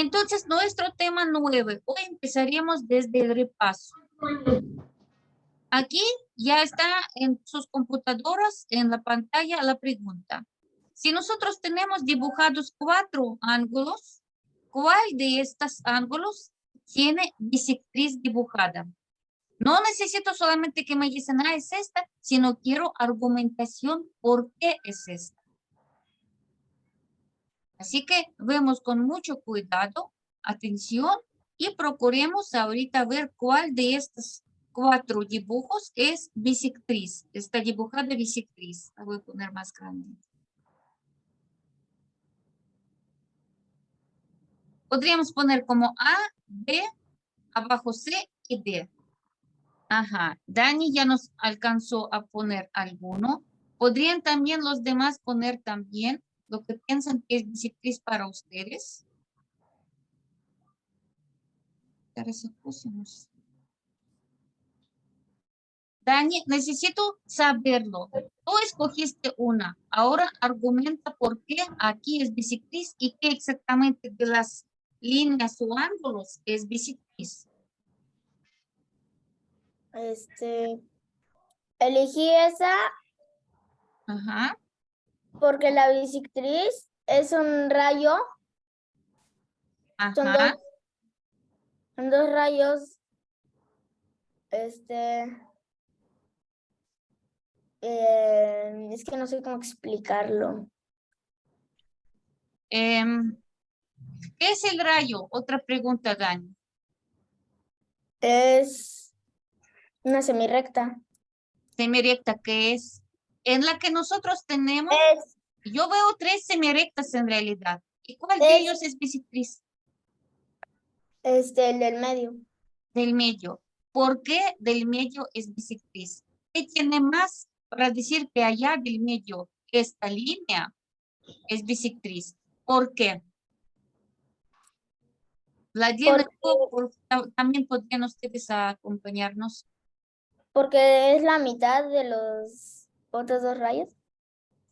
Entonces, nuestro tema 9. Hoy empezaríamos desde el repaso. Aquí ya está en sus computadoras, en la pantalla, la pregunta. Si nosotros tenemos dibujados 4 ángulos, ¿cuál de estos ángulos tiene bisectriz dibujada? No necesito solamente que me dicen, es esta, sino quiero argumentación por qué es esta. Así que vemos con mucho cuidado, atención, y procuremos ahorita ver cuál de estos 4 dibujos es bisectriz. Está dibujada bisectriz. La voy a poner más grande. Podríamos poner como A, B, abajo C y D. Ajá, Dani ya nos alcanzó a poner alguno. ¿Podrían también los demás poner también lo que piensan que es bisectriz para ustedes? Dani, necesito saberlo. Tú escogiste una. Ahora argumenta por qué aquí es bisectriz y qué exactamente de las líneas o ángulos es bisectriz. Elegí esa Ajá. porque la bisectriz es un rayo. Ajá. Son dos rayos. Es que no sé cómo explicarlo. ¿Qué es el rayo? Otra pregunta, Dani. Es una semirrecta. Semirecta, ¿qué es? En la que nosotros tenemos, yo veo 3 semirectas en realidad. ¿Y cuál de ellos es bisectriz? El del medio. Del medio. ¿Por qué del medio es bisectriz? ¿Qué tiene más para decir que allá del medio esta línea es bisectriz? ¿Por qué? Vladimir, también podrían ustedes acompañarnos. Porque es la mitad de los otros dos rayos.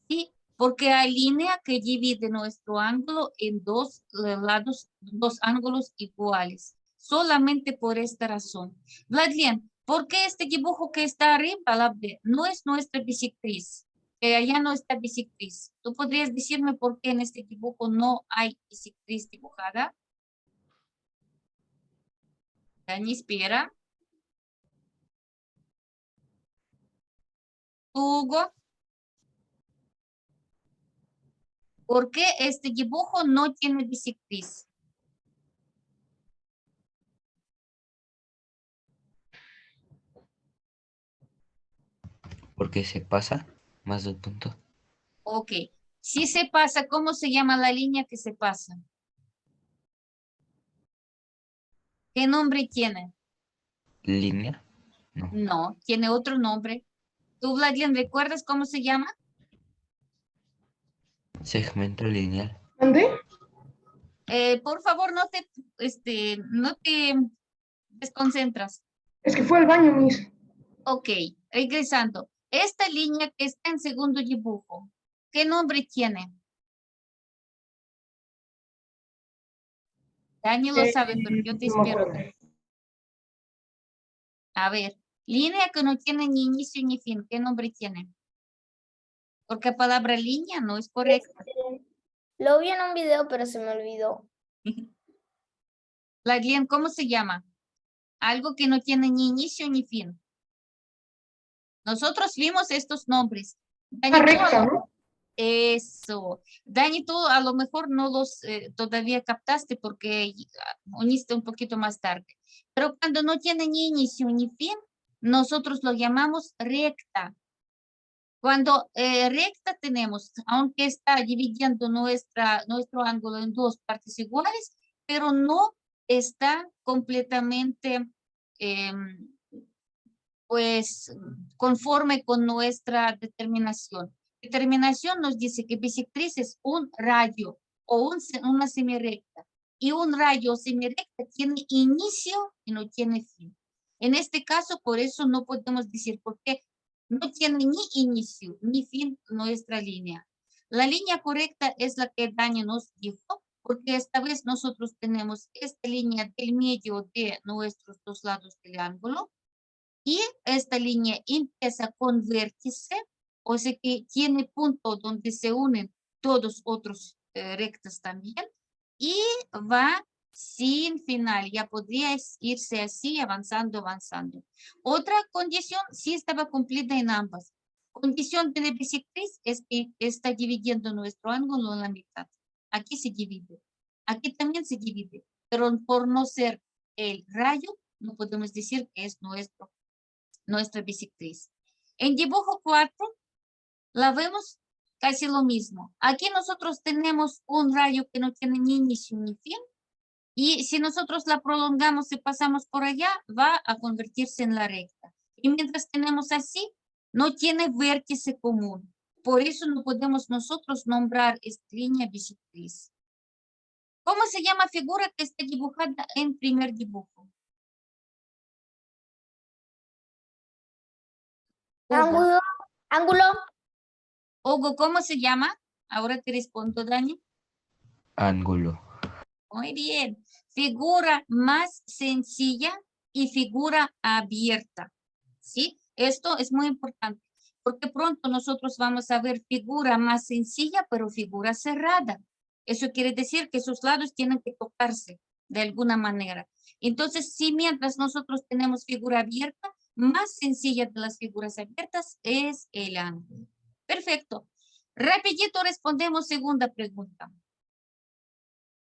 Sí, porque hay línea que divide nuestro ángulo en 2 lados, 2 ángulos iguales. Solamente por esta razón. Vladimir, ¿por qué este dibujo que está arriba, la B, no es nuestra bisectriz? Que allá no está bisectriz. ¿Tú podrías decirme por qué en este dibujo no hay bisectriz dibujada? Dani, espera. Hugo. ¿Por qué este dibujo no tiene bisectriz? Porque se pasa más de un punto. Ok. Si se pasa, ¿cómo se llama la línea que se pasa? ¿Qué nombre tiene? ¿Línea? No. No, tiene otro nombre. ¿Tú, Vladimir, recuerdas cómo se llama? Segmento lineal. ¿Dónde? Por favor, no te desconcentras. Es que fue al baño, Miss. Ok, regresando. Esta línea que está en segundo dibujo, ¿qué nombre tiene? Dani lo sabe, pero yo te No me espero. acuerdo. A ver, línea que no tiene ni inicio ni fin, ¿qué nombre tiene? Porque la palabra línea no es correcta. Lo vi en un video, pero se me olvidó. Vladimir, ¿cómo se llama? Algo que no tiene ni inicio ni fin. Nosotros vimos estos nombres. Dani, Recta, ¿no? eso. Dani, tú a lo mejor no los todavía captaste porque uniste un poquito más tarde. Pero cuando no tiene ni inicio ni fin, nosotros lo llamamos recta. Cuando recta tenemos, aunque está dividiendo nuestro ángulo en 2 partes iguales, pero no está completamente pues conforme con nuestra determinación. Determinación nos dice que bisectriz es un rayo o una semirecta. Y un rayo semirecta tiene inicio y no tiene fin. En este caso, por eso no podemos decir por qué no tiene ni inicio ni fin nuestra línea. La línea correcta es la que Dani nos dijo, porque esta vez nosotros tenemos esta línea del medio de nuestros dos lados del ángulo y esta línea empieza con vértice, o sea que tiene punto donde se unen todos otros rectas también y va sin final, ya podría irse así avanzando, avanzando. Otra condición sí estaba cumplida en ambas. Condición de bisectriz es que está dividiendo nuestro ángulo en la mitad. Aquí se divide, aquí también se divide, pero por no ser el rayo, no podemos decir que es nuestra bisectriz. En dibujo 4, la vemos casi lo mismo. Aquí nosotros tenemos un rayo que no tiene ni inicio ni fin. Y si nosotros la prolongamos y pasamos por allá, va a convertirse en la recta. Y mientras tenemos así, no tiene vértice común. Por eso no podemos nosotros nombrar esta línea bisectriz. ¿Cómo se llama figura que está dibujada en primer dibujo? Hugo. Ángulo, ángulo, Hugo, ¿cómo se llama? Ahora te respondo, Dani. Ángulo. Muy bien. Figura más sencilla y figura abierta. ¿Sí? Esto es muy importante porque pronto nosotros vamos a ver figura más sencilla, pero figura cerrada. Eso quiere decir que sus lados tienen que tocarse de alguna manera. Entonces, si mientras nosotros tenemos figura abierta, más sencilla de las figuras abiertas es el ángulo. Perfecto. Rapidito respondemos segunda pregunta.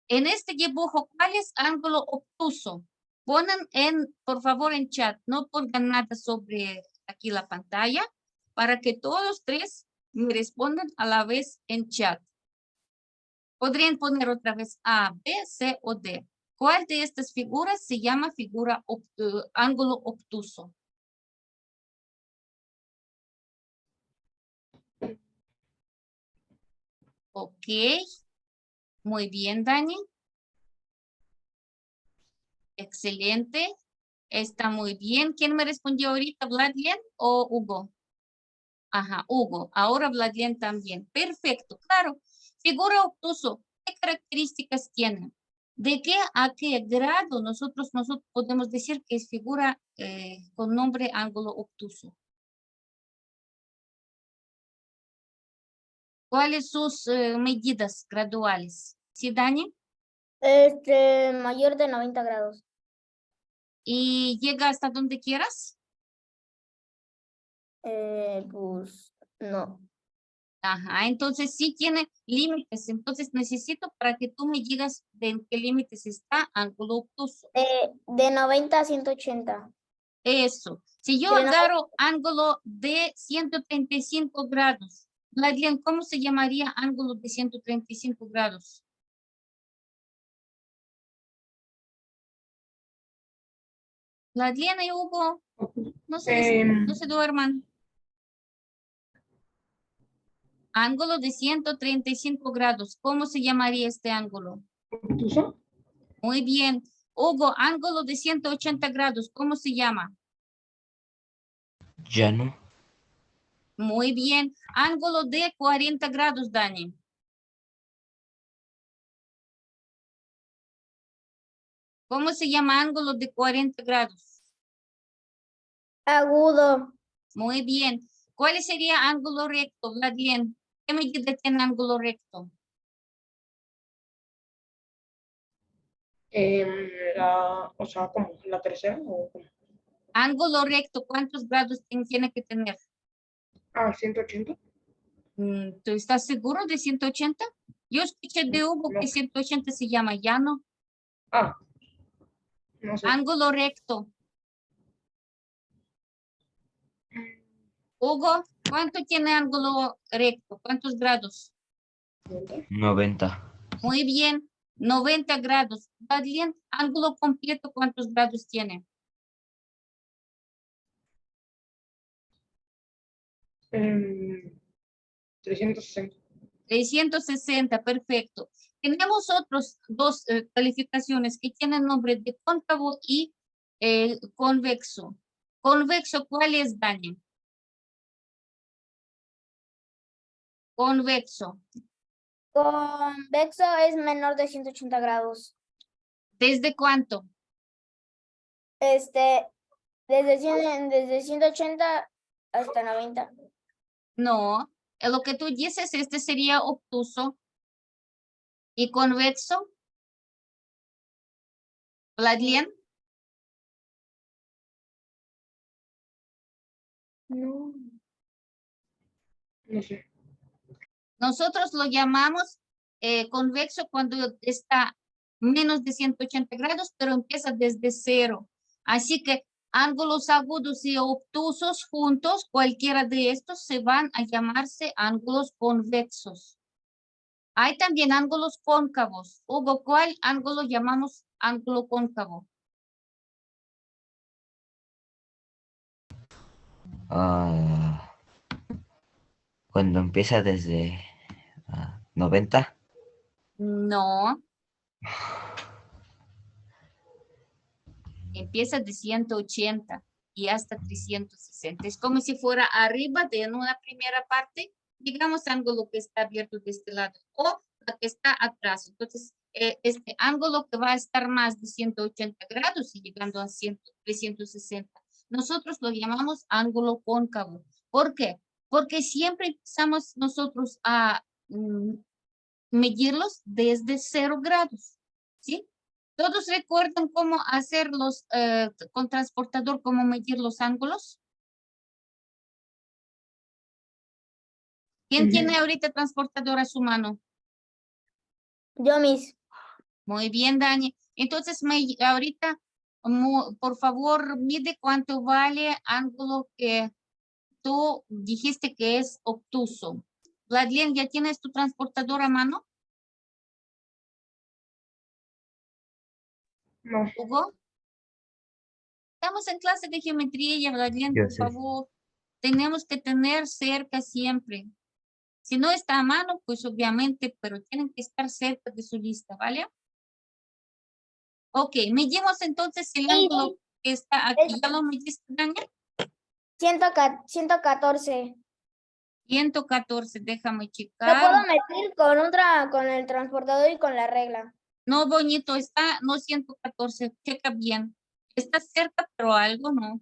En este dibujo, ¿cuál es ángulo obtuso? Ponen por favor, en chat. No pongan nada sobre aquí la pantalla para que todos tres me respondan a la vez en chat. Podrían poner otra vez A, B, C o D. ¿Cuál de estas figuras se llama ángulo obtuso? Ok. Muy bien, Dani. Excelente. Está muy bien. ¿Quién me respondió ahorita, Vladimir o Hugo? Ajá, Hugo. Ahora Vladimir también. Perfecto, claro. Figura obtuso, ¿qué características tiene? ¿De qué a qué grado nosotros podemos decir que es figura con nombre ángulo obtuso? ¿Cuáles sus medidas graduales? ¿Sí, Dani? mayor de 90 grados. ¿Y llega hasta donde quieras? Pues no. Ajá, entonces sí tiene límites. Entonces necesito para que tú me digas de en qué límites está ángulo obtuso. De 90 a 180. Eso. Si yo De no- agarro ángulo de 135 grados, Vladimir, ¿cómo se llamaría ángulo de 135 grados? Vladimir y Hugo, no se duerman. Ángulo de 135 grados, ¿cómo se llamaría este ángulo? ¿Obtuso? Muy bien. Hugo, ángulo de 180 grados, ¿cómo se llama? Llano. Muy bien. Ángulo de 40 grados, Dani. ¿Cómo se llama ángulo de 40 grados? Agudo. Muy bien. ¿Cuál sería ángulo recto, Vladimir? ¿Qué medida tiene ángulo recto? O sea, ¿cómo? ¿La tercera o cómo? Ángulo recto, ¿cuántos grados tiene que tener? 180. ¿Tú estás seguro de 180? Yo escuché de Hugo No que sé. 180 se llama llano. No sé. Ángulo recto. Hugo, ¿cuánto tiene ángulo recto? ¿Cuántos grados? 90. Muy bien, 90 grados. Vladimir, ángulo completo, ¿cuántos grados tiene? 360. 360, perfecto. Tenemos otros dos calificaciones que tienen nombre de cóncavo y convexo. Convexo, ¿cuál es, Dani? Convexo. Convexo es menor de 180 grados. ¿Desde cuánto? Desde 180 hasta 90. No, lo que tú dices, este sería obtuso. ¿Y convexo? Vladlen, No. No sé. nosotros lo llamamos convexo cuando está menos de 180 grados, pero empieza desde cero. Así que ángulos agudos y obtusos juntos, cualquiera de estos se van a llamarse ángulos convexos. Hay también ángulos cóncavos. Hugo, ¿cuál ángulo llamamos ángulo cóncavo? Ah, cuando empieza desde 90. No, empieza de 180 y hasta 360. Es como si fuera arriba de una primera parte, digamos ángulo que está abierto de este lado o la que está atrás. Entonces, este ángulo que va a estar más de 180 grados y llegando a 360. Nosotros lo llamamos ángulo cóncavo. ¿Por qué? Porque siempre empezamos nosotros a medirlos desde 0 grados, ¿sí? ¿Todos recuerdan cómo hacerlos con transportador, cómo medir los ángulos? ¿Quién tiene ahorita transportador a su mano? Yo mismo. Muy bien, Dani. Entonces, ahorita, por favor, mide cuánto vale ángulo que tú dijiste que es obtuso. Vladlen, ¿ya tienes tu transportador a mano? No. Hugo. Estamos en clase de geometría y Vladlen, Yo por sé. favor. Tenemos que tener cerca siempre. Si no está a mano, pues obviamente, pero tienen que estar cerca de su lista, ¿vale? Ok, medimos entonces el ángulo que está aquí. ¿Ya lo mediste, Daniel? 114. 114, déjame Lo checar. puedo medir con el transportador y con la regla. No, bonito, está, no 114, checa bien. Está cerca, pero algo no.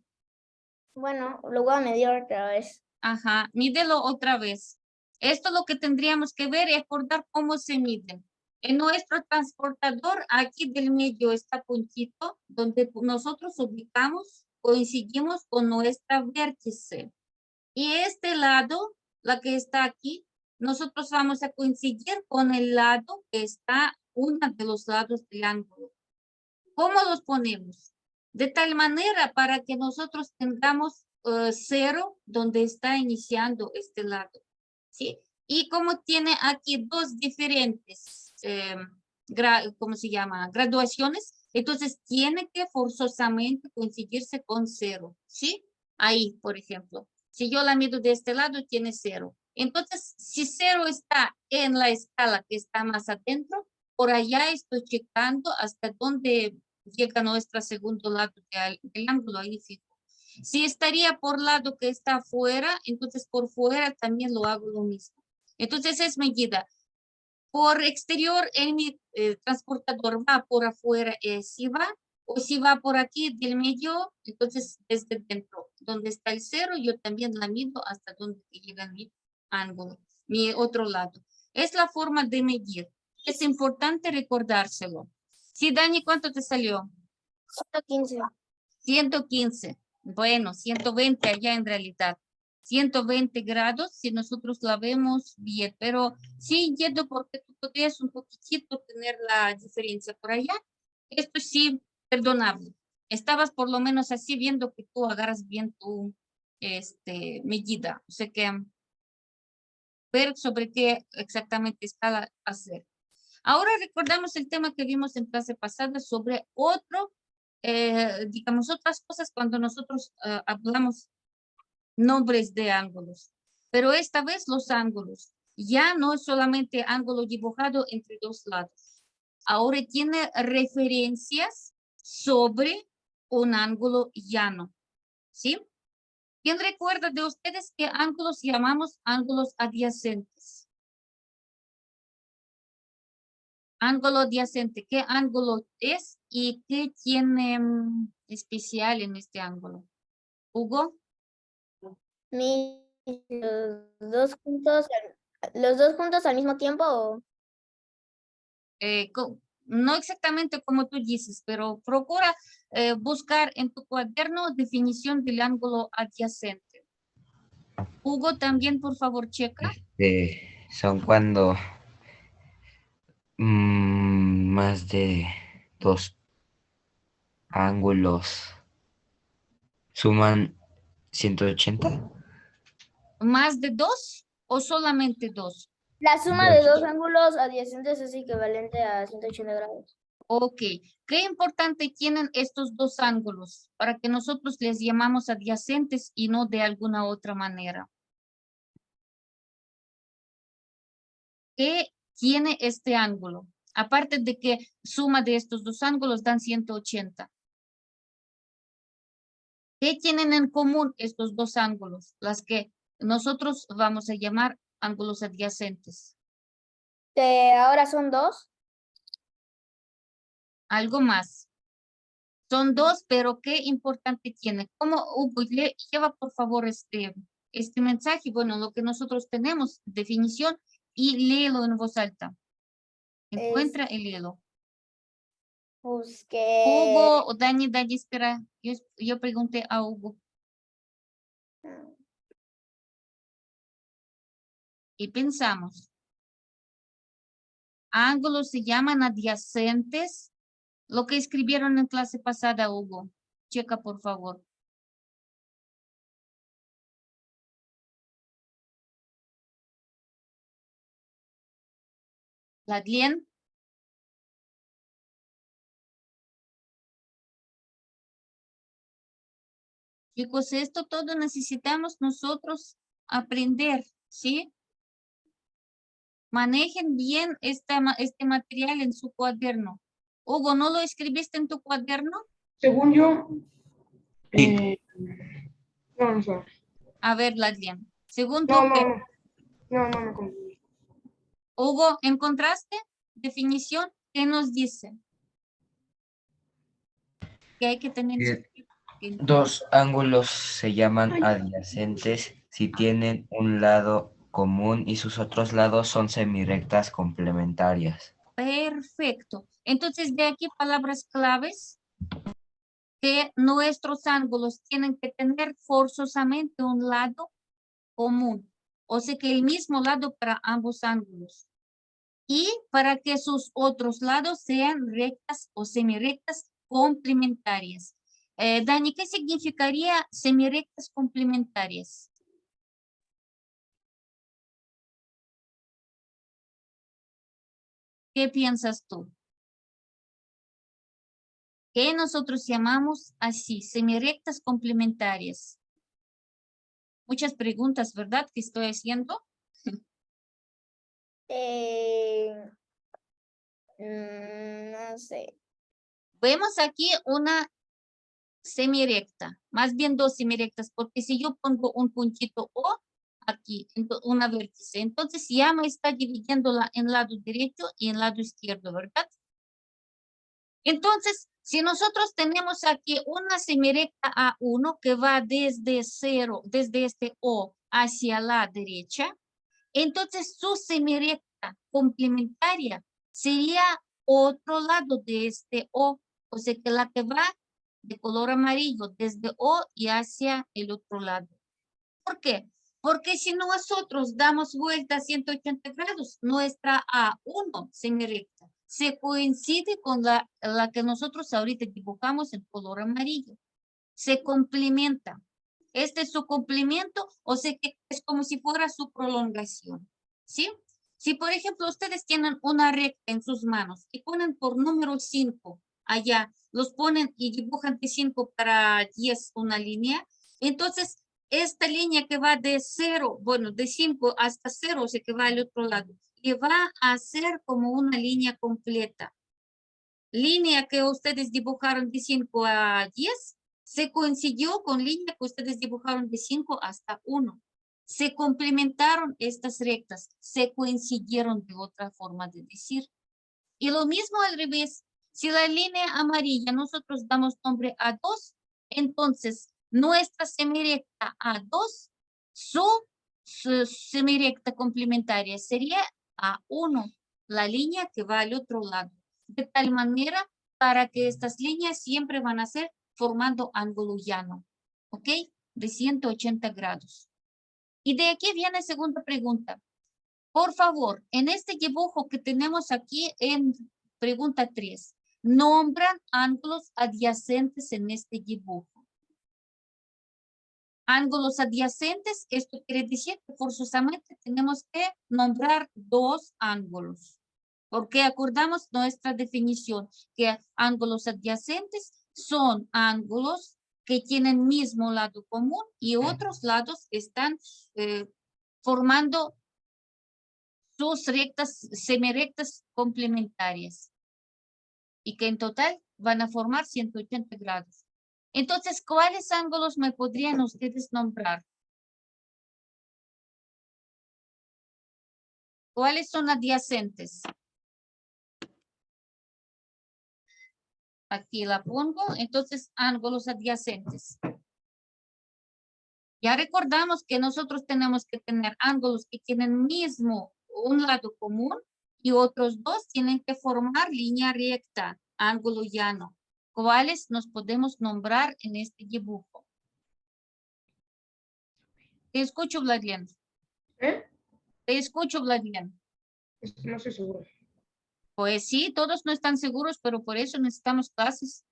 Bueno, lo voy a medir otra vez. Ajá, mídelo otra vez. Esto lo que tendríamos que ver es acordar cómo se miden. En nuestro transportador, aquí del medio está puntito, donde nosotros ubicamos, coincidimos con nuestra vértice. Y este lado, la que está aquí, nosotros vamos a coincidir con el lado que está, uno de los lados del ángulo. ¿Cómo los ponemos? De tal manera para que nosotros tengamos 0 donde está iniciando este lado. ¿Sí? Y como tiene aquí dos diferentes, ¿cómo se llama? Graduaciones, entonces tiene que forzosamente coincidirse con 0. ¿Sí? Ahí, por ejemplo. Si yo la mido de este lado, tiene 0. Entonces, si 0 está en la escala que está más adentro, por allá estoy checando hasta dónde llega nuestro segundo lado del ángulo, ahí fijo. Si estaría por lado que está afuera, entonces por fuera también lo hago lo mismo. Entonces es medida. Por exterior, en mi transportador va por afuera, si va, o si va por aquí del medio, entonces desde dentro, donde está el 0, yo también la mido hasta donde llega mi ángulo, mi otro lado. Es la forma de medir. Es importante recordárselo. Sí, Dani, ¿cuánto te salió? 115. 115. Bueno, 120 allá en realidad. 120 grados si nosotros la vemos bien, pero sí entiendo porque tú podrías un poquitito tener la diferencia por allá. Esto sí, perdonable. Estabas por lo menos así viendo que tú agarras bien tu medida. O sea que ver sobre qué exactamente escala hacer. Ahora recordamos el tema que vimos en clase pasada sobre digamos, otras cosas cuando nosotros hablamos nombres de ángulos. Pero esta vez los ángulos. Ya no es solamente ángulo dibujado entre dos lados. Ahora tiene referencias sobre un ángulo llano. ¿Sí? ¿Quién recuerda de ustedes qué ángulos llamamos ángulos adyacentes? Ángulo adyacente, ¿qué ángulo es y qué tiene especial en este ángulo? Hugo, los dos juntos al mismo tiempo o no exactamente como tú dices, pero procura buscar en tu cuaderno definición del ángulo adyacente. Hugo, también por favor checa. Son cuando más de dos ángulos suman 180. ¿Más de 2 o solamente 2? la suma de Dos. dos ángulos adyacentes es equivalente a 180 grados. Ok, qué importante tienen estos dos ángulos para que nosotros les llamamos adyacentes y no de alguna otra manera. ¿Qué tiene este ángulo? Aparte de que suma de estos dos ángulos dan 180. ¿Qué tienen en común estos dos ángulos? Las que nosotros vamos a llamar ángulos adyacentes. Ahora son dos. Algo más. Son dos, pero qué importante tiene. ¿Cómo, Hugo, lleva por favor este mensaje? Bueno, lo que nosotros tenemos, definición, y léelo en voz alta. Encuentra y léelo. Busqué. Hugo, o Dani, espera. Yo pregunté a Hugo. Y pensamos. Ángulos se llaman adyacentes. Lo que escribieron en clase pasada, Hugo. Checa, por favor. Ladlien. Chicos, esto todo necesitamos nosotros aprender, ¿sí? Manejen bien este material en su cuaderno. Hugo, ¿no lo escribiste en tu cuaderno? Según yo, Sí. no sé. A ver, Ladlien. Según tú, No me confundí. Hugo, ¿encontraste definición? ¿Qué nos dice? Que hay que tener... Dos ángulos se llaman adyacentes si tienen un lado común y sus otros lados son semirectas complementarias. Perfecto. Entonces, de aquí palabras claves que nuestros ángulos tienen que tener forzosamente un lado común. O sea que el mismo lado para ambos ángulos. Y para que sus otros lados sean rectas o semirectas complementarias. Dani, ¿qué significaría semirectas complementarias? ¿Qué piensas tú? Que nosotros llamamos así, semirectas complementarias. Muchas preguntas, ¿verdad? Que estoy haciendo. No sé. Vemos aquí una semirecta, más bien dos semirectas, porque si yo pongo un puntito O aquí, una vértice, entonces ya me está dividiéndola en lado derecho y en lado izquierdo, ¿verdad? Entonces, si nosotros tenemos aquí una semirecta A1 que va desde 0, desde este O hacia la derecha, entonces su semirecta complementaria sería otro lado de este O, o sea que la que va de color amarillo desde O y hacia el otro lado. ¿Por qué? Porque si nosotros damos vuelta a 180 grados, nuestra A1 semirecta se coincide con la que nosotros ahorita dibujamos en color amarillo. Se complementa. Este es su complemento, o sea que es como si fuera su prolongación. ¿Sí? Si, por ejemplo, ustedes tienen una recta en sus manos y ponen por número 5 allá, los ponen y dibujan de 5 para 10 una línea, entonces esta línea que va de 0, bueno, de 5 hasta 0, o sea que va al otro lado, y va a ser como una línea completa. Línea que ustedes dibujaron de 5 a 10 se coincidió con línea que ustedes dibujaron de 5 hasta 1. Se complementaron estas rectas, se coincidieron de otra forma de decir. Y lo mismo al revés. Si la línea amarilla nosotros damos nombre a 2, entonces nuestra semirecta A2, su semirecta complementaria sería A1, la línea que va al otro lado. De tal manera para que estas líneas siempre van a ser formando ángulo llano, ¿ok? De 180 grados. Y de aquí viene la segunda pregunta. Por favor, en este dibujo que tenemos aquí en pregunta 3, nombran ángulos adyacentes en este dibujo. Ángulos adyacentes, esto quiere decir que forzosamente tenemos que nombrar dos ángulos. Porque acordamos nuestra definición, que ángulos adyacentes son ángulos que tienen mismo lado común y otros lados están formando sus rectas, semirectas complementarias. Y que en total van a formar 180 grados. Entonces, ¿cuáles ángulos me podrían ustedes nombrar? ¿Cuáles son adyacentes? Aquí la pongo, entonces ángulos adyacentes. Ya recordamos que nosotros tenemos que tener ángulos que tienen mismo un lado común y otros dos tienen que formar línea recta, ángulo llano. ¿Cuáles nos podemos nombrar en este dibujo? Te escucho, Vladian. ¿Eh? Te escucho, Vladian. No estoy seguro. Pues sí, todos no están seguros, pero por eso necesitamos clases.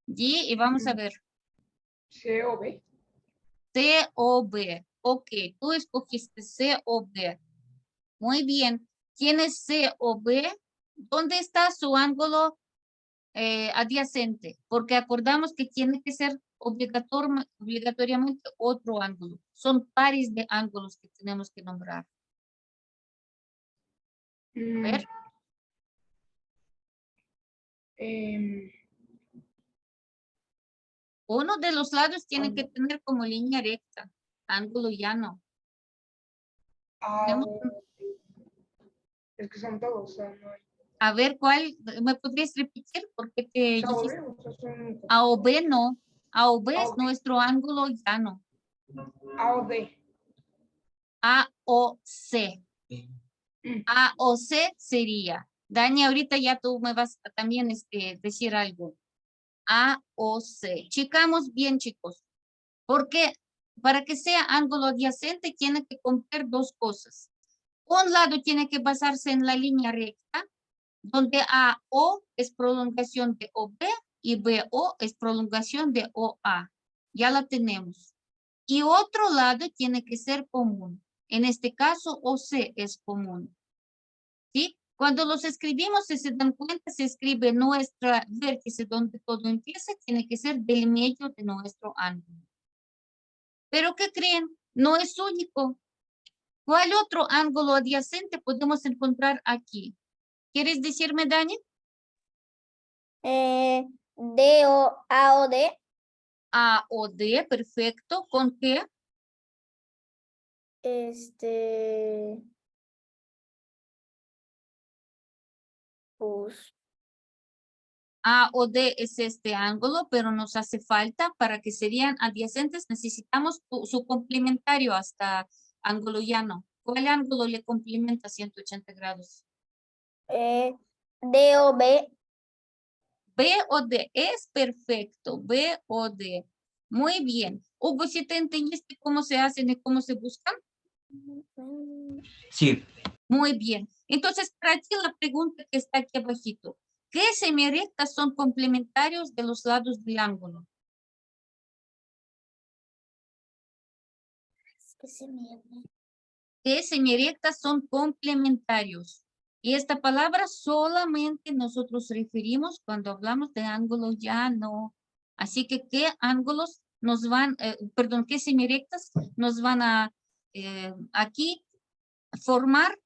Y vamos a ver. C o B. C o B. Ok, tú escogiste C o B. Muy bien. ¿Tienes C o B? ¿Dónde está su ángulo adyacente? Porque acordamos que tiene que ser obligatoriamente otro ángulo. Son pares de ángulos que tenemos que nombrar. A ver. Uno de los lados tiene que tener como línea recta, ángulo llano. Tenemos- Es que son todos. O sea, no hay. A ver, ¿cuál? ¿Me podrías repetir? Porque te C o dijiste B, o sea, son A o B no. A o B A es o B. nuestro ángulo llano. A o D. A o C. Mm. A o C sería. Dani, ahorita ya tú me vas a también decir algo. A o C. Checamos bien, chicos. Porque para que sea ángulo adyacente tiene que cumplir dos cosas. Un lado tiene que basarse en la línea recta, donde AO es prolongación de OB y BO es prolongación de OA. Ya la tenemos. Y otro lado tiene que ser común. En este caso, OC es común. ¿Sí? Cuando los escribimos, si se dan cuenta, se escribe nuestra vértice donde todo empieza, tiene que ser del medio de nuestro ángulo. ¿Pero qué creen? No es único. ¿Cuál otro ángulo adyacente podemos encontrar aquí? ¿Quieres decirme, Dani? D o A o D. A o D, perfecto. ¿Con qué? Pues, A o D es este ángulo, pero nos hace falta para que serían adyacentes. Necesitamos su complementario hasta ángulo llano. ¿Cuál ángulo le complementa 180 grados? D o B. B o D es perfecto. B o D. Muy bien. Hugo, ¿sí te entendiste cómo se hacen y cómo se buscan? Sí, Muy bien. Entonces, para ti la pregunta que está aquí abajito. ¿Qué semirectas son complementarios de los lados del ángulo? ¿Qué semirectas son complementarios? Y esta palabra solamente nosotros referimos cuando hablamos de ángulo llano. Así que, ¿qué ángulos nos van, perdón, qué semirectas nos van a aquí formar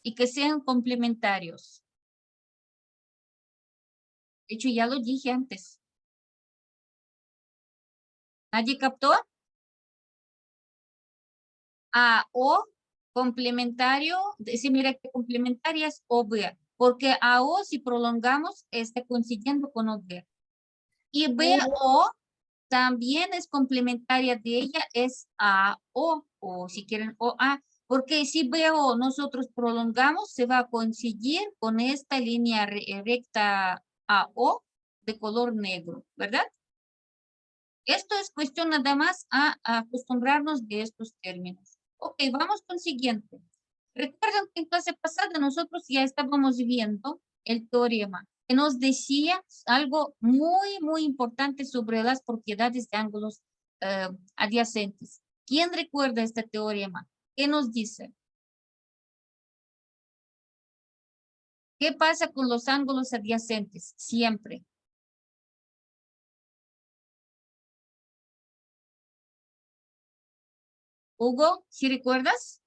y que sean complementarios? De hecho, ya lo dije antes. ¿Nadie captó? A o complementario, semirecta complementarias o B. porque AO, si prolongamos, está coincidiendo con OB. Y BO también es complementaria de ella, es AO, o si quieren OA, porque si BO nosotros prolongamos, se va a coincidir con esta línea recta AO de color negro, ¿verdad? Esto es cuestión nada más a acostumbrarnos de estos términos. Ok, vamos con siguiente. Recuerden que en clase pasada nosotros ya estábamos viendo el teorema que nos decía algo muy importante sobre las propiedades de ángulos adyacentes. ¿Quién recuerda este teorema? ¿Qué nos dice? ¿Qué pasa con los ángulos adyacentes? Siempre. Hugo, ¿sí recuerdas?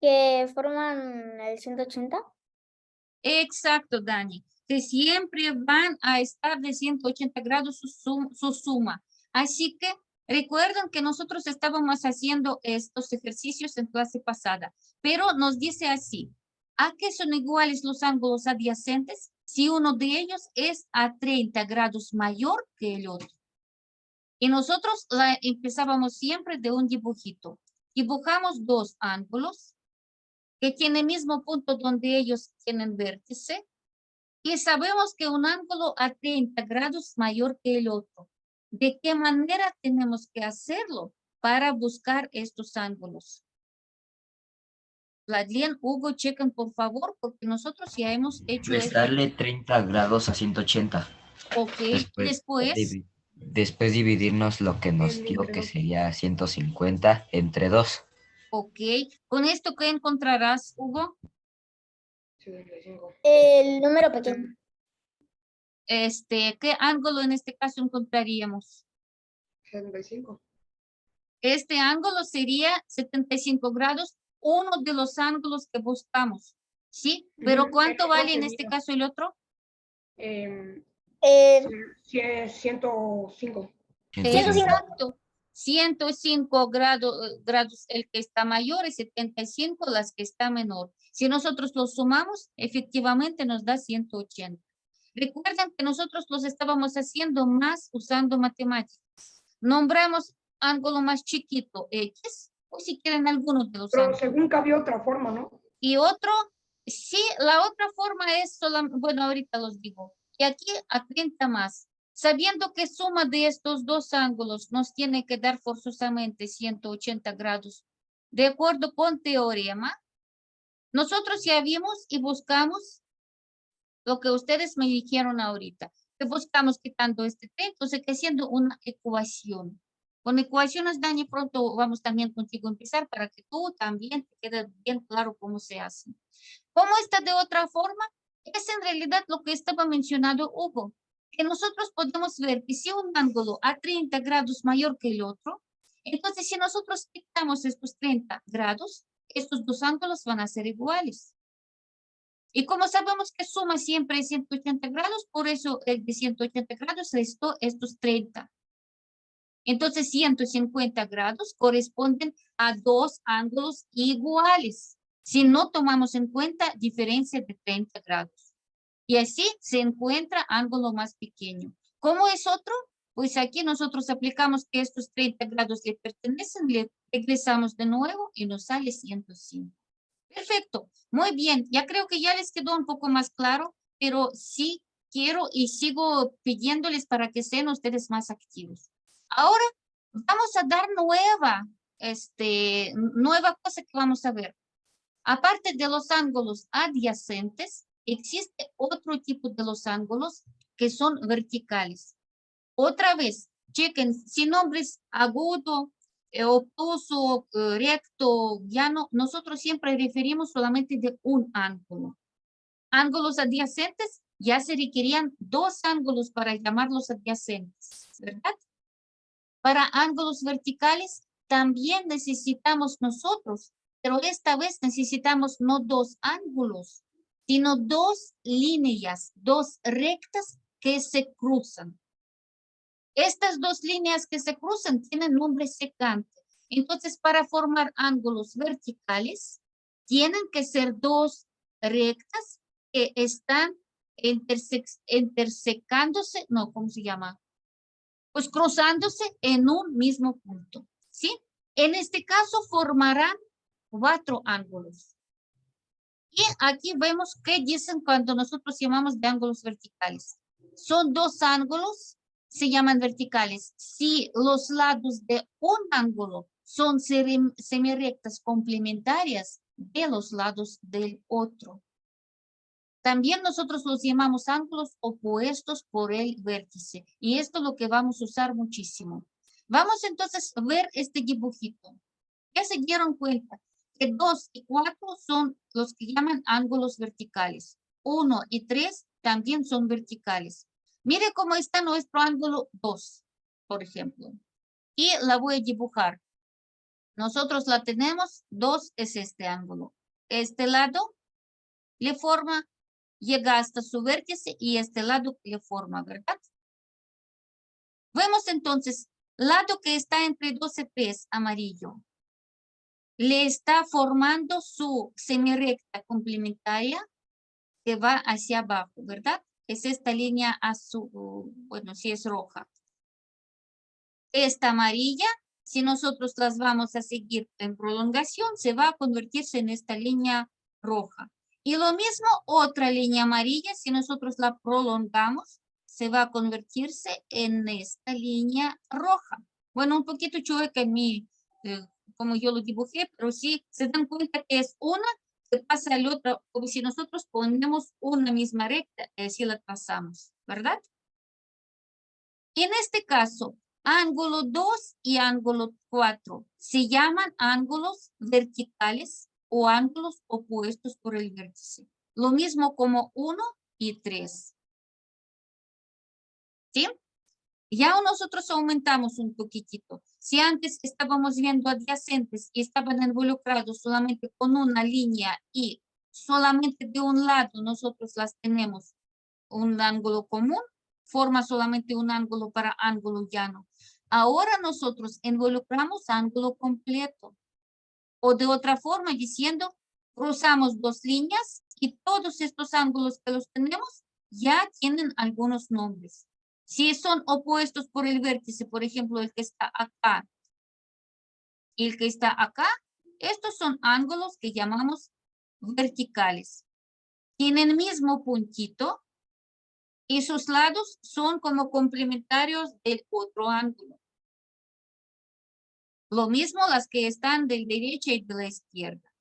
Que forman el 180. Exacto, Dani. Que siempre van a estar de 180 grados su suma. Así que recuerden que nosotros estábamos haciendo estos ejercicios en clase pasada, pero nos dice así: ¿a qué son iguales los ángulos adyacentes si uno de ellos es a 30 grados mayor que el otro? Y nosotros empezábamos siempre de un dibujito. Dibujamos dos ángulos que tienen el mismo punto donde ellos tienen vértice, y sabemos que un ángulo a 30 grados mayor que el otro. ¿De qué manera tenemos que hacerlo para buscar estos ángulos? Vladimir, Hugo, chequen por favor, porque nosotros ya hemos hecho Pues darle 30 grados a 180. Ok, Después dividirnos lo que nos Entre dio, que dos. sería 150 entre 2. ok. ¿Con esto qué encontrarás, Hugo? 75. El número pequeño. ¿Qué ángulo en este caso encontraríamos? 75. Este ángulo sería 75 grados, uno de los ángulos que buscamos, ¿sí? Pero Ujú, ¿cuánto el otro vale en este sería, caso el otro? Eh, 105. 105. Exacto. 105 grados el que está mayor y 75 las que está menor. Si nosotros los sumamos, efectivamente nos da 180. Recuerden que nosotros los estábamos haciendo más usando matemáticas. Nombramos ángulo más chiquito, X, o si quieren algunos de los Pero ángulos. según que había otra forma, ¿no? Y otro, sí, la otra forma es solamente, bueno, ahorita los digo. Y aquí a 30 más. Sabiendo que suma de estos dos ángulos nos tiene que dar forzosamente 180 grados. De acuerdo con teorema, nosotros ya vimos y buscamos lo que ustedes me dijeron ahorita. Que buscamos quitando este 30, o sea, que haciendo una ecuación. Con ecuaciones, Dani, pronto vamos también contigo a empezar para que tú también te quede bien claro cómo se hace. ¿Cómo está de otra forma? Es en realidad lo que estaba mencionando Hugo, que nosotros podemos ver que si un ángulo a 30 grados mayor que el otro, entonces si nosotros quitamos estos 30 grados, estos dos ángulos van a ser iguales. Y como sabemos que suma siempre es 180 grados, por eso el de 180 grados restó estos 30. Entonces 150 grados corresponden a dos ángulos iguales, si no tomamos en cuenta diferencia de 30 grados. Y así se encuentra ángulo más pequeño. ¿Cómo es otro? Pues aquí nosotros aplicamos que estos 30 grados le pertenecen, le regresamos de nuevo y nos sale 105. Perfecto, muy bien. Ya creo que ya les quedó un poco más claro, pero sí quiero y sigo pidiéndoles para que sean ustedes más activos. Ahora vamos a dar nueva cosa que vamos a ver. Aparte de los ángulos adyacentes, existe otro tipo de los ángulos que son verticales. Otra vez, chequen, si nombres agudo, obtuso, recto, llano, nosotros siempre referimos solamente de un ángulo. Ángulos adyacentes, ya se requerían dos ángulos para llamarlos adyacentes, ¿verdad? Para ángulos verticales también necesitamos nosotros, pero esta vez necesitamos no dos ángulos, sino dos líneas, dos rectas que se cruzan. Estas dos líneas que se cruzan tienen nombre secante. Entonces, para formar ángulos verticales, tienen que ser dos rectas que están intersecándose, no, ¿cómo se llama? Pues cruzándose en un mismo punto, ¿sí? En este caso formarán 4 ángulos. Y aquí vemos qué dicen cuando nosotros llamamos de ángulos verticales. Son 2 ángulos, se llaman verticales. Si los lados de un ángulo son semirectas complementarias de los lados del otro. También nosotros los llamamos ángulos opuestos por el vértice. Y esto es lo que vamos a usar muchísimo. Vamos entonces a ver este dibujito. ¿Ya se dieron cuenta? Que 2 y 4 son los que llaman ángulos verticales. 1 y 3 también son verticales. Mire cómo está nuestro ángulo 2, por ejemplo. Y la voy a dibujar. Nosotros la tenemos, 2 es este ángulo. Este lado le forma, llega hasta su vértice y este lado le forma, ¿verdad? Vemos entonces, lado que está entre 12 P's amarillo. Le está formando su semirecta complementaria que va hacia abajo, ¿verdad? Es esta línea azul, bueno, si es roja. Esta amarilla, si nosotros las vamos a seguir en prolongación, se va a convertirse en esta línea roja. Y lo mismo, otra línea amarilla, si nosotros la prolongamos, se va a convertirse en esta línea roja. Bueno, un poquito chueca en mi, como yo lo dibujé, pero sí se dan cuenta que es una que pasa al otro, como si nosotros ponemos una misma recta, así la trazamos, ¿verdad? En este caso, ángulo 2 y ángulo 4 se llaman ángulos verticales o ángulos opuestos por el vértice. Lo mismo como 1 y 3. ¿Sí? Ya nosotros aumentamos un poquitito. Si antes estábamos viendo adyacentes y estaban involucrados solamente con una línea y solamente de un lado nosotros las tenemos un ángulo común, forma solamente un ángulo para ángulo llano. Ahora nosotros involucramos ángulo completo. O de otra forma diciendo, cruzamos 2 líneas y todos estos ángulos que los tenemos ya tienen algunos nombres. Si son opuestos por el vértice, por ejemplo, el que está acá y el que está acá, estos son ángulos que llamamos verticales. Tienen el mismo puntito y sus lados son como complementarios del otro ángulo. Lo mismo las que están de la derecha y de la izquierda.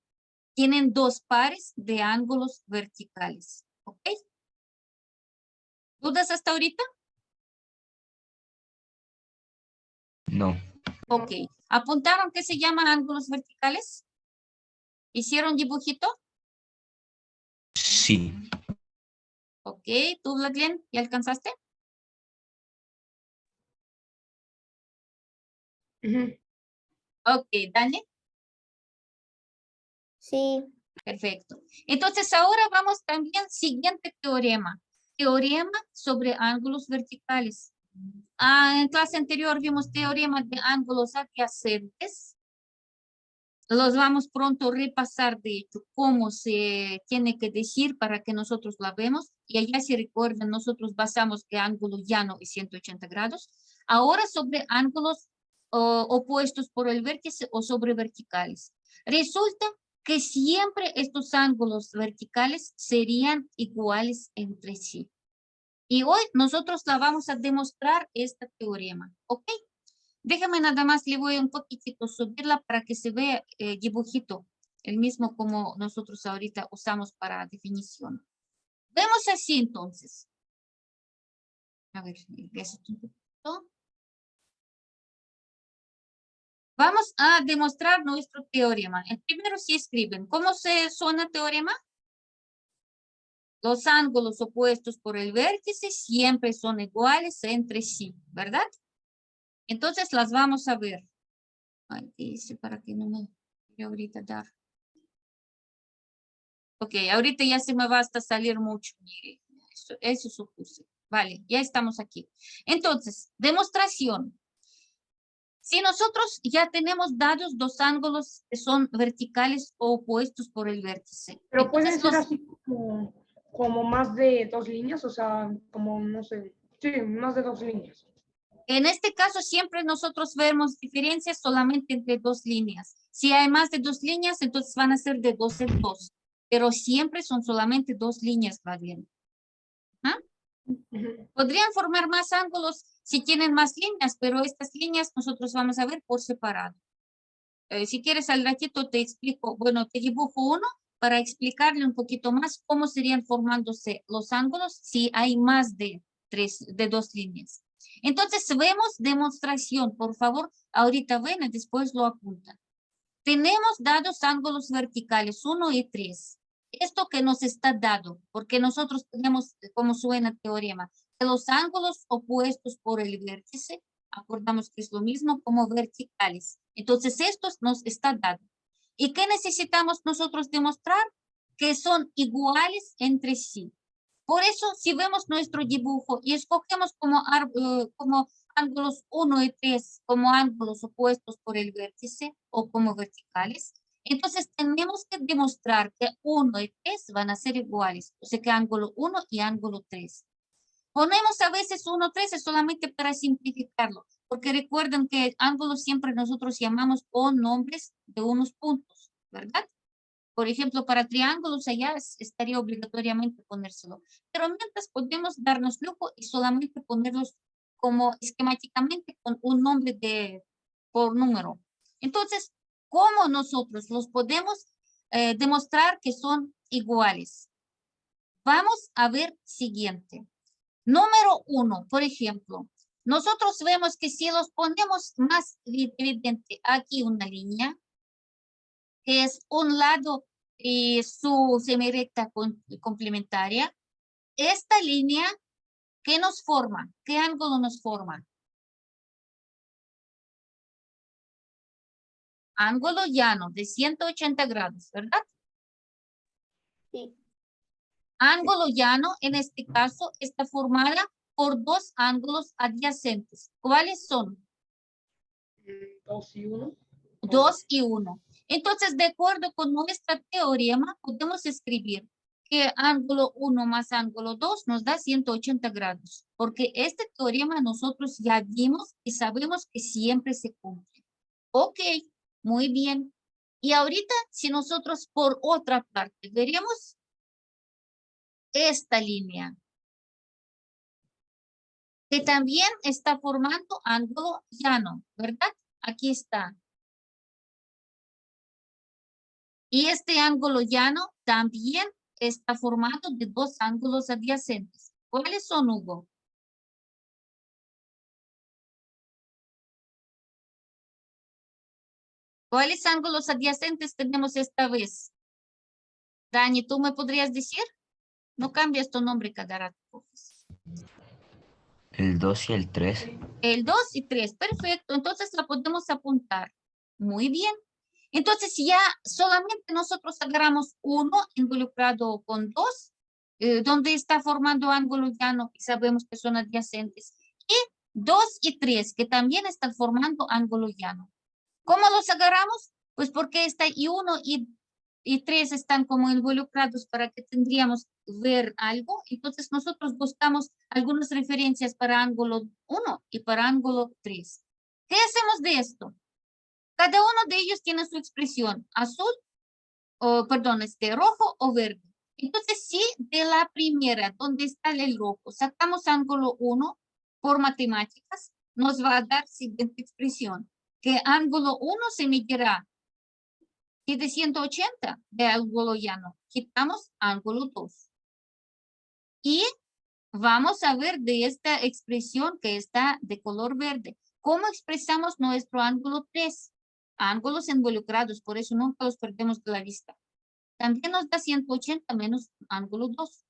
Tienen 2 pares de ángulos verticales. ¿Ok? ¿Dudas hasta ahorita? No. Ok. ¿Apuntaron qué se llaman ángulos verticales? ¿Hicieron dibujito? Sí. Ok. ¿Tú, Vladlen, ya alcanzaste? Ujú. Ok. ¿Dani? Sí. Perfecto. Entonces ahora vamos también siguiente teorema. Teorema sobre ángulos verticales. En clase anterior vimos teoremas de ángulos adyacentes. Los vamos pronto a repasar, de hecho, cómo se tiene que decir para que nosotros la vemos. Y allá, si recuerdan, nosotros basamos que ángulo llano es 180 grados. Ahora sobre ángulos opuestos por el vértice o sobre verticales. Resulta que siempre estos ángulos verticales serían iguales entre sí. Y hoy nosotros la vamos a demostrar esta teorema, ¿ok? Déjame nada más, le voy un poquitito subirla para que se vea dibujito, el mismo como nosotros ahorita usamos para definición. Vemos así entonces. A ver, gracias un poquito. Vamos a demostrar nuestro teorema. El primero sí escriben. ¿Cómo se suena teorema? Los ángulos opuestos por el vértice siempre son iguales entre sí, ¿verdad? Entonces las vamos a ver. Ay, ¿qué hice para que no me quiero ahorita dar? Ok, ahorita ya se me va hasta salir mucho. Mire, eso supuse. Vale, ya estamos aquí. Entonces, demostración. Si nosotros ya tenemos dados dos ángulos que son verticales o opuestos por el vértice. Pero pueden Entonces, ser así como más de 2 líneas, o sea, como, no sé, sí, más de 2 líneas. en este caso, siempre nosotros vemos diferencias solamente entre dos líneas. Si hay más de dos líneas, entonces van a ser de 2 en 2. Pero siempre son solamente dos líneas, va bien. ¿Ah? Ujú. Podrían formar más ángulos si tienen más líneas, pero estas líneas nosotros vamos a ver por separado. Si quieres al ratito te explico, bueno, te dibujo uno para explicarle un poquito más cómo serían formándose los ángulos si hay más de dos líneas. Entonces vemos demostración, por favor, ahorita ven y después lo apuntan. Tenemos dados ángulos verticales 1 y 3. Esto que nos está dado, porque nosotros tenemos, como suena el teorema, que los ángulos opuestos por el vértice, acordamos que es lo mismo como verticales. Entonces, estos nos está dado. ¿Y qué necesitamos nosotros demostrar? Que son iguales entre sí. Por eso, si vemos nuestro dibujo y escogemos como ángulos 1 y 3 como ángulos opuestos por el vértice o como verticales, entonces tenemos que demostrar que 1 y 3 van a ser iguales, o sea que ángulo 1 y ángulo 3. Ponemos a veces 1, 3 es solamente para simplificarlo, porque recuerden que ángulos siempre nosotros llamamos con nombres de unos puntos, ¿verdad? Por ejemplo, para triángulos allá estaría obligatoriamente ponérselo. Pero mientras podemos darnos lujo y solamente ponerlos como esquemáticamente con un nombre por número. Entonces, ¿cómo nosotros los podemos demostrar que son iguales? Vamos a ver siguiente. Número 1, por ejemplo, nosotros vemos que si los ponemos más evidente aquí una línea, que es un lado y su semirecta complementaria, esta línea, ¿qué nos forma? ¿Qué ángulo nos forma? Ángulo llano de 180 grados, ¿verdad? Sí. Ángulo llano, en este caso, está formada por dos ángulos adyacentes. ¿Cuáles son? 2 y 1. 2 y 1. Entonces, de acuerdo con nuestra teorema, podemos escribir que ángulo 1 más ángulo 2 nos da 180 grados, porque este teorema nosotros ya vimos y sabemos que siempre se cumple. Ok, muy bien. Y ahorita, si nosotros por otra parte veremos esta línea, que también está formando ángulo llano, ¿verdad? Aquí está. Y este ángulo llano también está formado de dos ángulos adyacentes. ¿Cuáles son, Hugo? ¿Cuáles ángulos adyacentes tenemos esta vez? Dani, ¿tú me podrías decir? No cambias tu nombre cada rato. Porfis. El 2 y el 3. El 2 y 3, perfecto. Entonces la podemos apuntar. Muy bien. Entonces ya solamente nosotros agarramos uno involucrado con 2, donde está formando ángulo llano y sabemos que son adyacentes. Y 2 y 3, que también están formando ángulo llano. ¿Cómo los agarramos? Pues porque esta y 1 y 3 están como involucrados para que tendríamos ver algo. Entonces nosotros buscamos algunas referencias para ángulo 1 y para ángulo 3. ¿Qué hacemos de esto? Cada uno de ellos tiene su expresión, azul, o perdón, rojo o verde. Entonces, si de la primera, donde está el rojo, sacamos ángulo 1 por matemáticas, nos va a dar siguiente expresión, que ángulo 1 se medirá y de 180 de ángulo llano. Quitamos ángulo 2. Y vamos a ver de esta expresión que está de color verde, ¿cómo expresamos nuestro ángulo 3? Ángulos involucrados, por eso nunca los perdemos de la vista. También nos da 180 menos ángulo 2.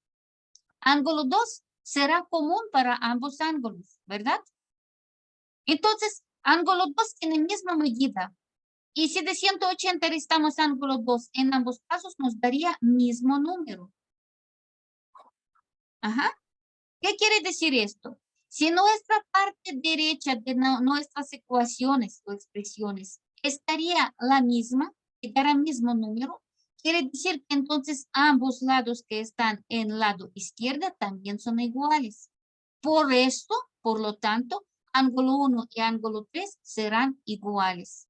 Ángulo 2 será común para ambos ángulos, ¿verdad? Entonces, ángulo 2 tiene misma medida. Y si de 180 restamos ángulo 2 en ambos casos, nos daría mismo número. Ajá. ¿Qué quiere decir esto? Si nuestra parte derecha de nuestras ecuaciones o expresiones estaría la misma, quedará el mismo número, quiere decir que entonces ambos lados que están en el lado izquierdo también son iguales. Por esto, por lo tanto, ángulo 1 y ángulo 3 serán iguales.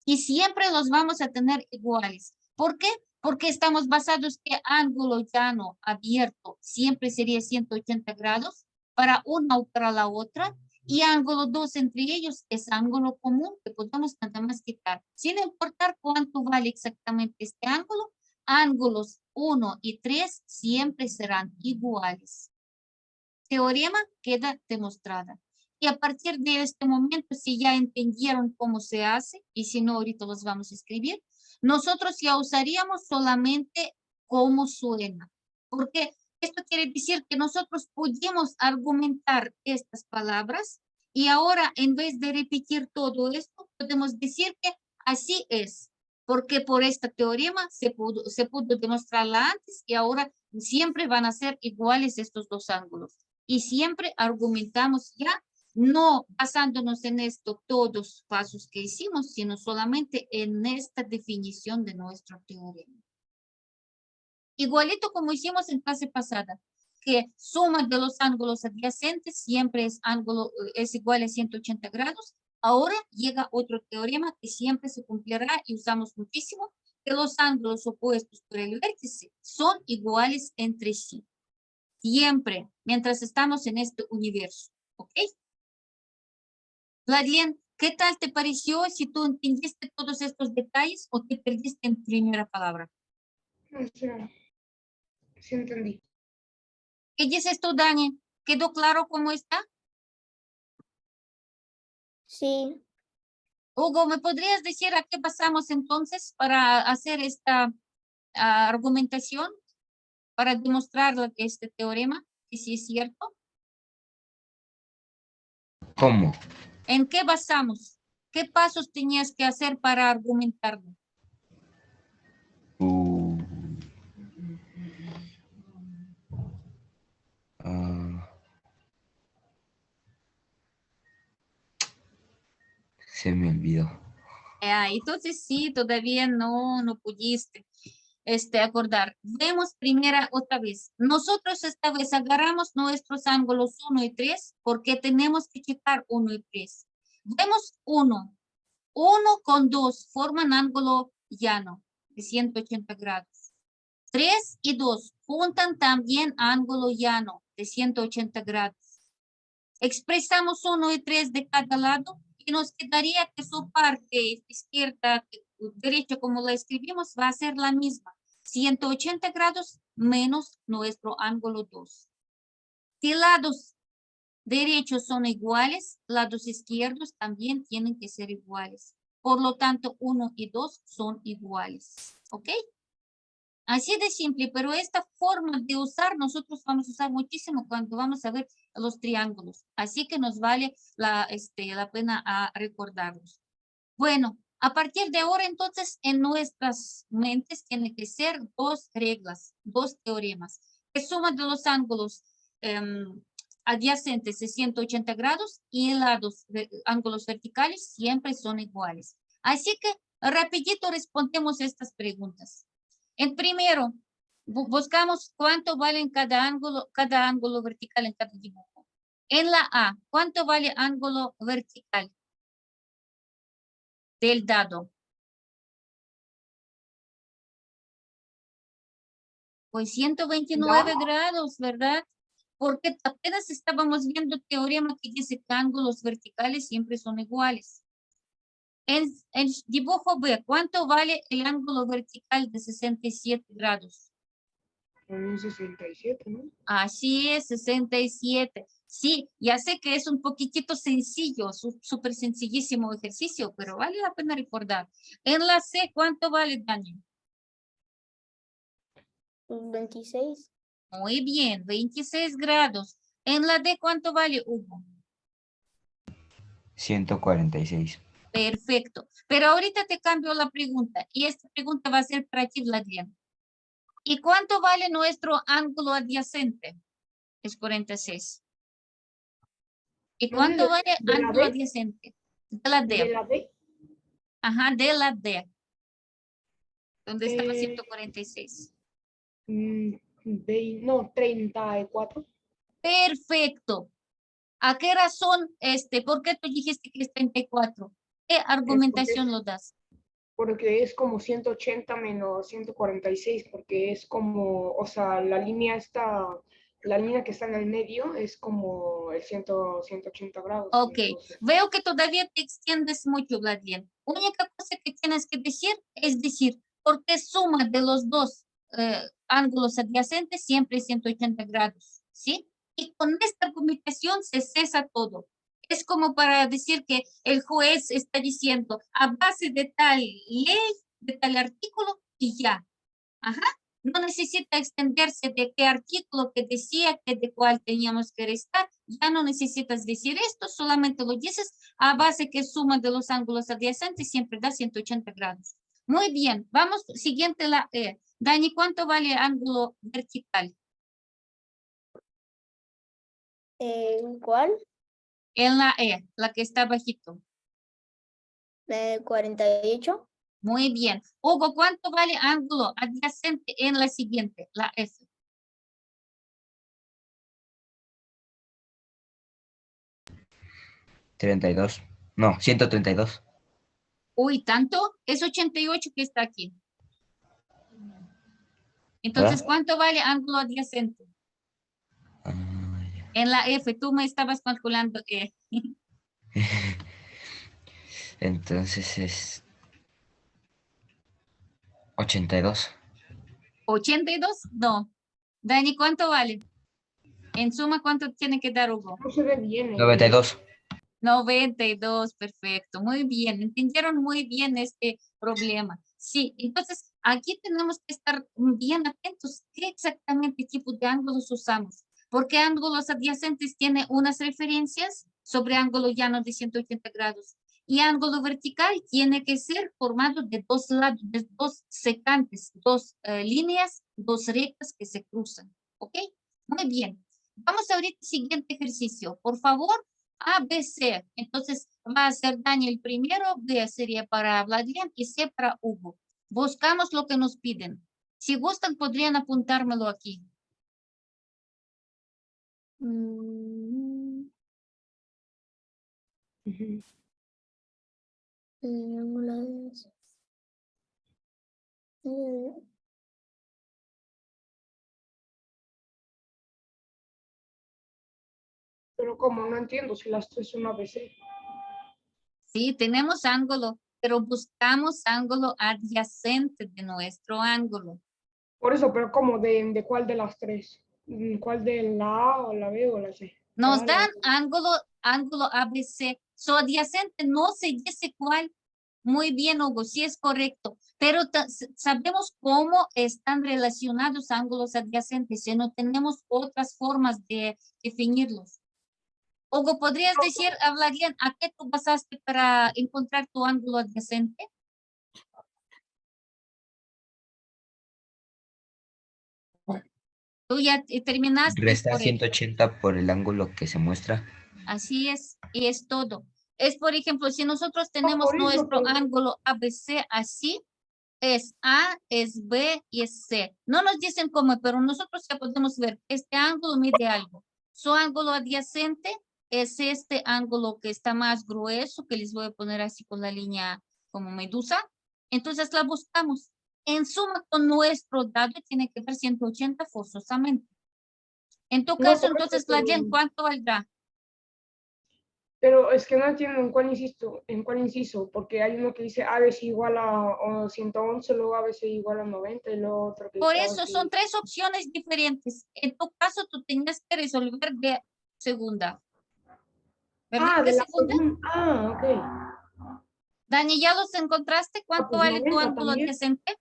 Y siempre los vamos a tener iguales. ¿Por qué? Porque estamos basados que ángulo llano abierto siempre sería 180 grados para una o para la otra. Y ángulo 2 entre ellos es ángulo común que podemos nada más quitar. Sin importar cuánto vale exactamente este ángulo, ángulos 1 y 3 siempre serán iguales. Teorema queda demostrada. Y a partir de este momento, si ya entendieron cómo se hace, y si no, ahorita los vamos a escribir, nosotros ya usaríamos solamente cómo suena. Porque esto quiere decir que nosotros pudimos argumentar estas palabras y ahora en vez de repetir todo esto, podemos decir que así es. Porque por este teorema se pudo demostrarla antes y ahora siempre van a ser iguales estos dos ángulos. Y siempre argumentamos ya, no basándonos en esto todos los pasos que hicimos, sino solamente en esta definición de nuestro teorema. Igualito como hicimos en clase pasada, que suma de los ángulos adyacentes siempre es igual a 180 grados. Ahora llega otro teorema que siempre se cumplirá y usamos muchísimo, que los ángulos opuestos por el vértice son iguales entre sí. Siempre, mientras estamos en este universo, ¿ok? Vladlen, ¿qué tal te pareció si tú entendiste todos estos detalles o te perdiste en primera palabra? O sea, sí entendí. ¿Qué dices tú, Dani? ¿Quedó claro cómo está? Sí, Hugo, ¿me podrías decir a qué pasamos entonces para hacer esta argumentación, para demostrar este teorema, que sí es cierto? ¿Cómo? ¿En qué basamos? ¿Qué pasos tenías que hacer para argumentarlo? Se me olvidó. Entonces sí, todavía no pudiste acordar. Vemos primera otra vez. Nosotros esta vez agarramos nuestros ángulos 1 y 3 porque tenemos que checar 1 y 3. Vemos 1. 1 con 2 forman ángulo llano de 180 grados. 3 y 2 juntan también ángulo llano de 180 grados. Expresamos 1 y 3 de cada lado y nos quedaría que su parte izquierda, derecha, como la escribimos, va a ser la misma. 180 grados menos nuestro ángulo 2. Si lados derechos son iguales, lados izquierdos también tienen que ser iguales. Por lo tanto, 1 y 2 son iguales. ¿Ok? Así de simple, pero esta forma de usar, nosotros vamos a usar muchísimo cuando vamos a ver los triángulos. Así que nos vale la pena recordarlos. Bueno, a partir de ahora, entonces, en nuestras mentes tiene que ser dos reglas, dos teoremas. Que suma de los ángulos adyacentes de 180 grados y lados de ángulos verticales siempre son iguales. Así que rapidito respondemos estas preguntas. En primero, buscamos cuánto vale cada ángulo vertical en cada dibujo. En la A, ¿cuánto vale ángulo vertical del dado? Pues 129 grados, ¿verdad? Porque apenas estábamos viendo el teorema que dice que ángulos verticales siempre son iguales. En dibujo B, ¿cuánto vale el ángulo vertical de 67 grados? 67, ¿no? Así es, 67. Sí, ya sé que es un poquitito sencillo, súper sencillísimo ejercicio, pero vale la pena recordar. En la C, ¿cuánto vale, Dani? 26. Muy bien, 26 grados. En la D, ¿cuánto vale, Hugo? 146. Perfecto. Pero ahorita te cambio la pregunta y esta pregunta va a ser para ti, Vladimir. ¿Y cuánto vale nuestro ángulo adyacente? Es 46. ¿Y No, cuánto vale de la ángulo D. adyacente? De la De D. la D. Ajá, de la D. ¿Dónde estaba Eh, 146? No, 34. Perfecto. ¿A qué razón, por qué tú dijiste que es 34? ¿Qué argumentación lo das? Porque es como 180 menos 146, porque es como, o sea, la línea que está en el medio es como el 180 grados. Ok, Entonces, veo que todavía te extiendes mucho, Vladimir. Única cosa que tienes que decir es decir, ¿por qué suma de los dos ángulos adyacentes siempre es 180 grados? ¿Sí? Y con esta argumentación se cesa todo. Es como para decir que el juez está diciendo a base de tal ley, de tal artículo, y ya. Ajá. No necesita extenderse de qué artículo que decía que de cuál teníamos que restar. Ya no necesitas decir esto, solamente lo dices a base que suma de los ángulos adyacentes siempre da 180 grados. Muy bien, vamos, siguiente la E. Dani, ¿cuánto vale ángulo vertical? ¿Cuál? En la E, la que está bajito. 48. Muy bien. Hugo, ¿cuánto vale ángulo adyacente en la siguiente, la F? 32. No, 132. Uy, ¿tanto? Es 88 que está aquí. Entonces, ¿Verdad? ¿cuánto vale ángulo adyacente? Ah, ya. En la F, tú me estabas calculando E. Entonces es 82. 82, no. Dani, ¿cuánto vale? En suma, ¿cuánto tiene que dar Hugo? no se ve bien. 92. 92, perfecto. Muy bien, entendieron muy bien este problema. Sí, entonces aquí tenemos que estar bien atentos qué exactamente tipo de ángulos usamos. Porque ángulos adyacentes tiene unas referencias sobre ángulo llano de 180 grados. Y ángulo vertical tiene que ser formado de dos lados, de dos secantes, dos líneas, dos rectas que se cruzan. ¿Ok? Muy bien. Vamos ahorita al siguiente ejercicio. Por favor, A, B, C. Entonces va a ser Daniel primero, B sería para Vladimir y C para Hugo. Buscamos lo que nos piden. Si gustan, podrían apuntármelo aquí. Mm, Ujú. triángulos. Pero como no entiendo si las tres son ABC. Sí, tenemos ángulo, pero buscamos ángulo adyacente de nuestro ángulo. Por eso, pero como de cuál de las tres. ¿Cuál de la A o la B o la C? Nos La A, la dan B. ángulo ABC. Su adyacente no se dice cuál. Muy bien, Hugo, sí es correcto. Pero sabemos cómo están relacionados ángulos adyacentes. Si no tenemos otras formas de definirlos. Hugo, ¿podrías decir, hablarían, a qué tú basaste para encontrar tu ángulo adyacente? Tú ya terminaste, es Resta por eso. 180 por el ángulo que se muestra. Así es, y es todo. Es, por ejemplo, si nosotros No, tenemos por eso, nuestro pero ángulo ABC así, es A, es B y es C. No nos dicen cómo, pero nosotros ya podemos ver que este ángulo mide algo. Su ángulo adyacente es este ángulo que está más grueso, que les voy a poner así con la línea como medusa. Entonces la buscamos. En suma, con nuestro dado tiene que ver 180 forzosamente. En tu no, caso, por eso, entonces, Vladimir, ¿cuánto valdrá? pero es que no entiendo en cuál inciso, porque hay uno que dice ABC igual a 111, luego ABC igual a 90 y luego otro que Por dice eso son ABC. tres opciones diferentes. En tu caso, tú tienes que resolver de segunda. ¿Verdad Ah, que de la segunda? segunda. Ah, ok. Dani, ¿ya los encontraste? Ah, ¿Cuánto pues vale tu 90 ángulo también. adyacente?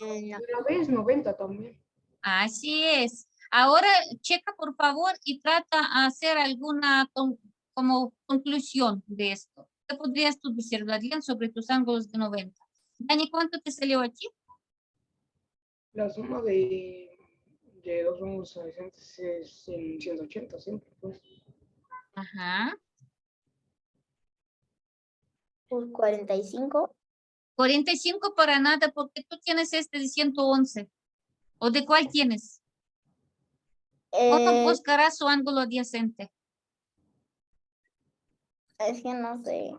No. De la B es 90 también. Así es. Ahora checa por favor y trata de hacer alguna como conclusión de esto. ¿Qué podrías tú decir, Vladimir, sobre tus ángulos de 90? Dani, ¿cuánto te salió aquí? La suma de dos ángulos adyacentes es en 180 siempre, pues. Ajá. Por 45. 45 para nada, porque tú tienes este de 111. ¿O de cuál tienes? ¿Cómo buscarás su ángulo adyacente? Es que no sé.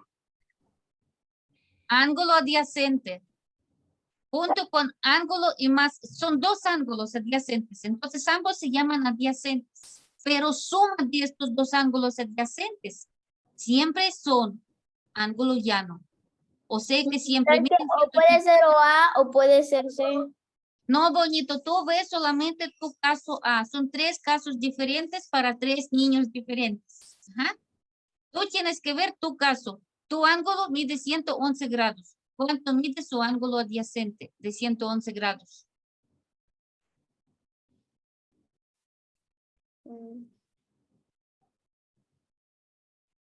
Ángulo adyacente. Junto con ángulo y más, son dos ángulos adyacentes. Entonces ambos se llaman adyacentes. Pero suma de estos dos ángulos adyacentes siempre son ángulo llano. O sea que siempre Es que miden o puede ser OA o puede ser C. No, Bonito, tú ves solamente tu caso A. Son 3 casos diferentes para 3 niños diferentes. Ajá. Tú tienes que ver tu caso. Tu ángulo mide 111 grados. ¿Cuánto mide su ángulo adyacente de 111 grados?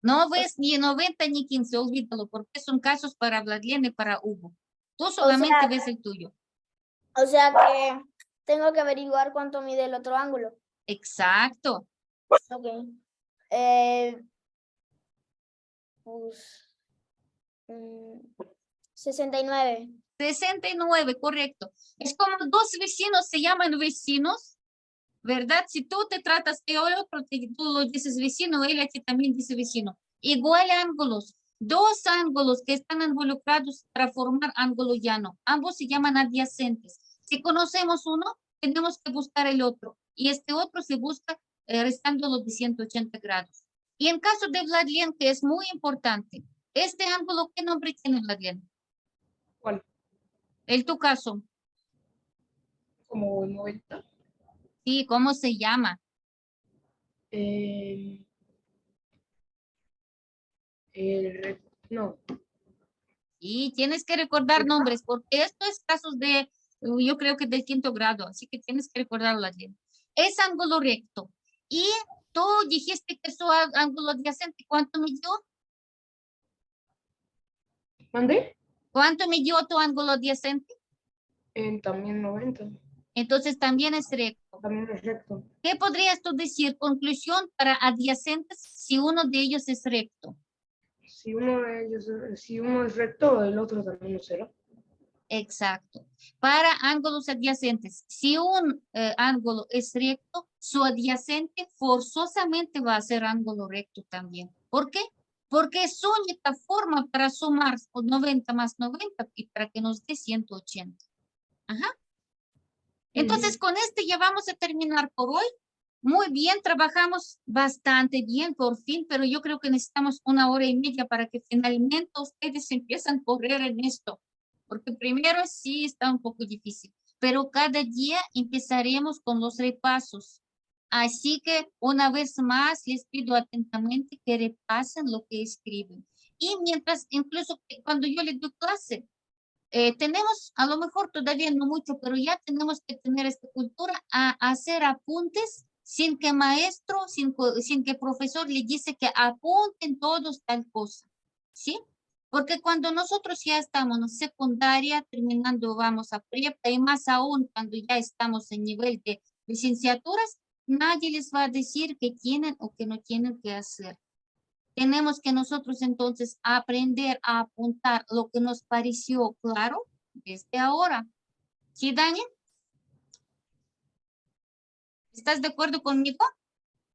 No ves ni 90 ni 15, olvídalo, porque son casos para Vladimir y para Hugo. Tú solamente ves el tuyo. O sea que tengo que averiguar cuánto mide el otro ángulo. Exacto. Ok. Pues, 69. 69, correcto. Es como dos vecinos se llaman vecinos, ¿verdad? Si tú te tratas que el otro, tú lo dices vecino, él aquí también dice vecino. Igual ángulos, dos ángulos que están involucrados para formar ángulo llano. Ambos se llaman adyacentes. Si conocemos uno, tenemos que buscar el otro. Y este otro se busca restando los de 180 grados. Y en caso de Vladimir, que es muy importante, este ángulo, ¿qué nombre tiene Vladimir? ¿Cuál? En tu caso, Como 90. sí, ¿cómo se llama? No, Y tienes que recordar nombres, porque esto es casos de, yo creo que del 5º grado, así que tienes que recordarlo allí. Es ángulo recto. Y tú dijiste que su ángulo adyacente, ¿cuánto midió? ¿mandé? ¿Cuánto midió tu ángulo adyacente? También 90. Entonces también es recto. También es recto. ¿Qué podrías tú decir? Conclusión para adyacentes si uno de ellos es recto. Si uno es recto, el otro también lo será. Exacto. Para ángulos adyacentes, si un ángulo es recto, su adyacente forzosamente va a ser ángulo recto también. ¿Por qué? Porque es única forma para sumar 90 más 90 y para que nos dé 180. Ajá. Entonces, con este ya vamos a terminar por hoy. Muy bien, trabajamos bastante bien por fin, pero yo creo que necesitamos 1 hora y media para que finalmente ustedes empiezan a correr en esto, porque primero sí está un poco difícil, pero cada día empezaremos con los repasos. Así que una vez más les pido atentamente que repasen lo que escriben. Y mientras, incluso cuando yo les doy clase, tenemos, a lo mejor todavía no mucho, pero ya tenemos que tener esta cultura a hacer apuntes sin que maestro, sin que profesor le dice que apunten todos tal cosa, ¿sí? Porque cuando nosotros ya estamos en secundaria, terminando vamos a prepa y más aún cuando ya estamos en nivel de licenciaturas, nadie les va a decir que tienen o que no tienen que hacer. Tenemos que nosotros entonces aprender a apuntar lo que nos pareció claro desde ahora. ¿Sí, Daniel? ¿Estás de acuerdo conmigo?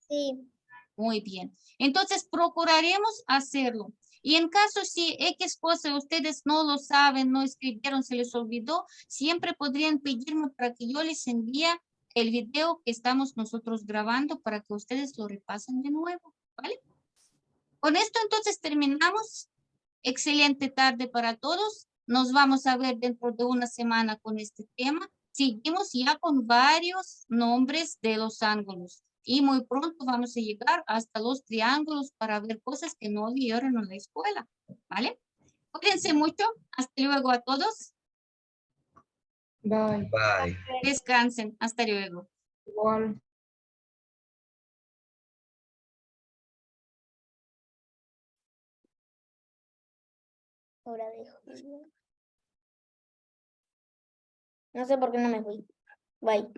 Sí. Muy bien. Entonces procuraremos hacerlo. Y en caso si X cosa ustedes no lo saben, no escribieron, se les olvidó, siempre podrían pedirme para que yo les envíe el video que estamos nosotros grabando para que ustedes lo repasen de nuevo, ¿vale? Con esto entonces terminamos. Excelente tarde para todos. Nos vamos a ver dentro de una semana con este tema. Seguimos ya con varios nombres de los ángulos. Y muy pronto vamos a llegar hasta los triángulos para ver cosas que no vieron en la escuela. ¿Vale? Cuídense mucho. Hasta luego a todos. Bye. Bye. Descansen. Hasta luego. Igual. Ahora dejo. No sé por qué no me fui. Bye.